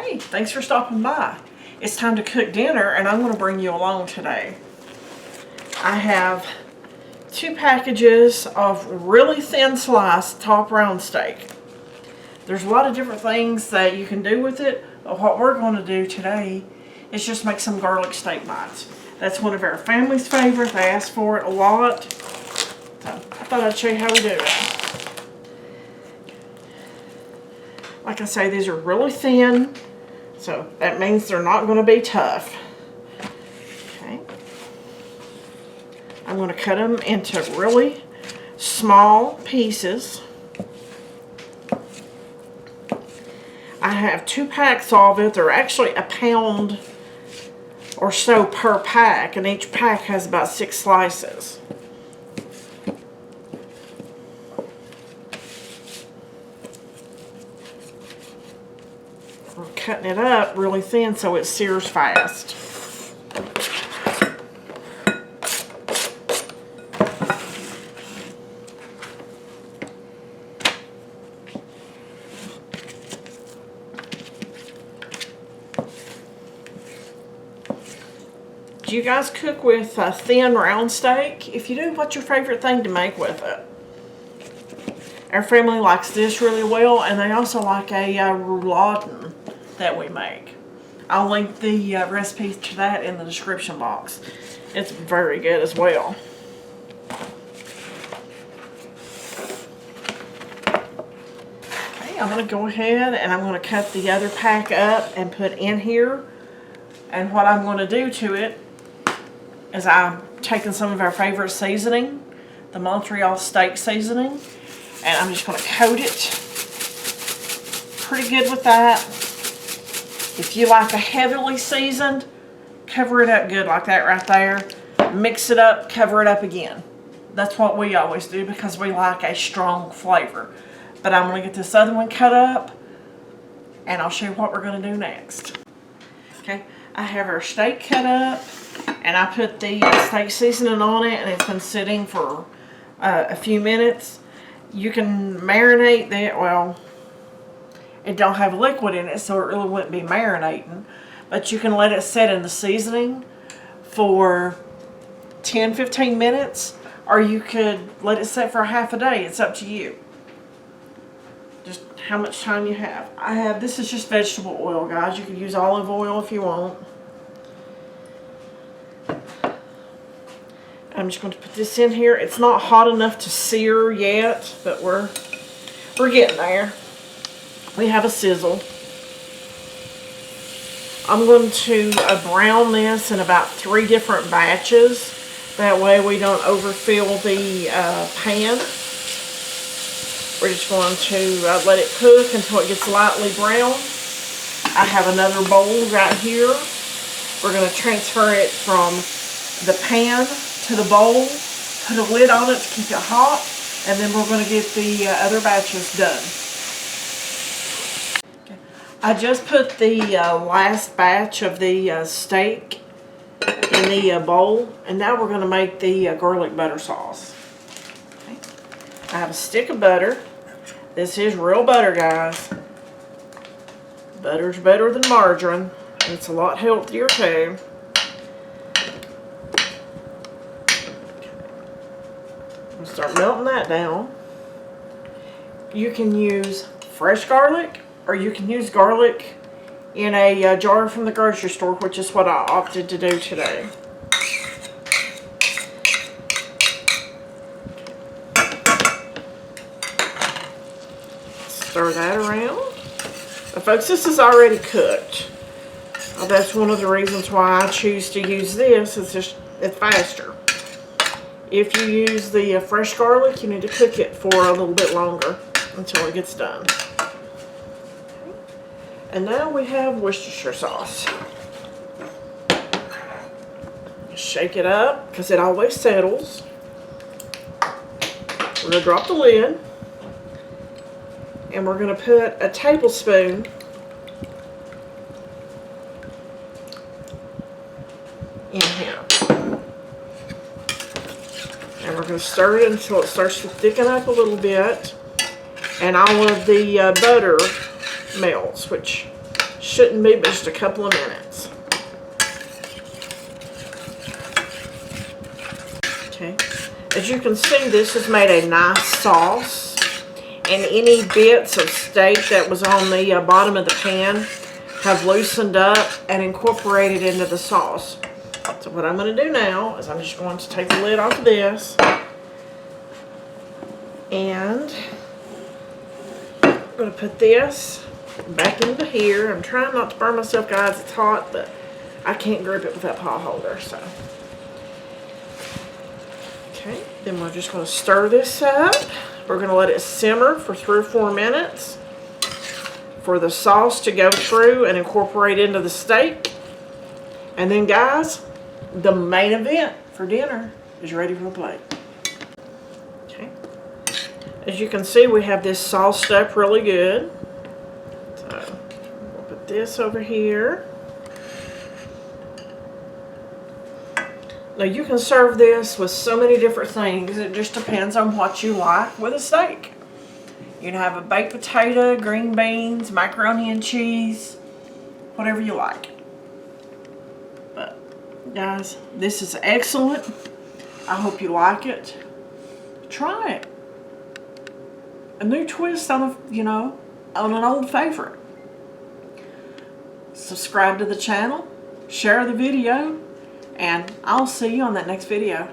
Hey, thanks for stopping by. It's time to cook dinner and I'm going to bring you along today. I have 2 packages of really thin sliced top round steak. There's a lot of different things that you can do with it, but what we're going to do today is just make some garlic steak bites. That's one of our family's favorites. They ask for it a lot. So I thought I'd show you how we do it. Like I say, these are really thin, so that means they're not going to be tough. Okay. I'm going to cut them into really small pieces. I have 2 packs of it. They're actually a pound or so per pack, and each pack has about 6 slices. I'm cutting it up really thin so it sears fast. Do you guys cook with a thin round steak? If you do, what's your favorite thing to make with it? Our family likes this really well, and they also like a rouladen that we make. I'll link the recipe to that in the description box. It's very good as well. Okay, I'm going to go ahead and I'm going to cut the other pack up and put in here. And what I'm going to do to it is I'm taking some of our favorite seasoning, the Montreal steak seasoning, and I'm just going to coat it pretty good with that. If you like a heavily seasoned, cover it up good like that right there. Mix it up, cover it up again. That's what we always do because we like a strong flavor. But I'm going to get this other one cut up, and I'll show you what we're going to do next. Okay, I have our steak cut up, and I put the steak seasoning on it, and it's been sitting for a few minutes. You can marinate that. Well, it don't have liquid in it, so it really wouldn't be marinating. But you can let it sit in the seasoning for 10-15 minutes, or you could let it sit for half a day. It's up to you. Just how much time you have. This is just vegetable oil, guys. You could use olive oil if you want. I'm just going to put this in here. It's not hot enough to sear yet, but we're getting there. We have a sizzle. I'm going to brown this in about 3 different batches. That way we don't overfill the pan. We're just going to let it cook until it gets lightly brown. I have another bowl right here. We're going to transfer it from the pan to the bowl, put a lid on it to keep it hot, and then we're going to get the other batches done. Okay. I just put the last batch of the steak in the bowl, and now we're going to make the garlic butter sauce. Okay. I have a stick of butter. This is real butter, guys. Butter's better than margarine. It's a lot healthier too. Start melting that down. You can use fresh garlic, or you can use garlic in a jar from the grocery store, which is what I opted to do today. Stir that around. Now, folks, this is already cooked. That's one of the reasons why I choose to use this. It's faster. If you use the fresh garlic, you need to cook it for a little bit longer until it gets done. Okay. And now we have Worcestershire sauce. Shake it up because it always settles. We're going to drop the lid, and we're going to put a tablespoon in here. And we're going to stir it until it starts to thicken up a little bit, and all of the butter melts, which Shouldn't be but just a couple of minutes. Okay. As you can see, this has made a nice sauce. And any bits of steak that was on the bottom of the pan have loosened up and incorporated into the sauce. So what I'm going to do now is I'm just going to take the lid off of this. And I'm going to put this back into here. I'm trying not to burn myself, guys. It's hot, but I can't grip it with that pot holder. So, okay, then we're just going to stir this up. We're going to let it simmer for 3 or 4 minutes for the sauce to go through and incorporate into the steak. And then, guys, the main event for dinner is ready for the plate. Okay. As you can see, we have this sauced up really good. So we'll put this over here. Now you can serve this with so many different things. It just depends on what you like with a steak. You can have a baked potato, green beans, macaroni and cheese, whatever you like. But guys, this is excellent. I hope you like it. Try it. A new twist on on an old favorite. Subscribe to the channel, share the video, and I'll see you on that next video.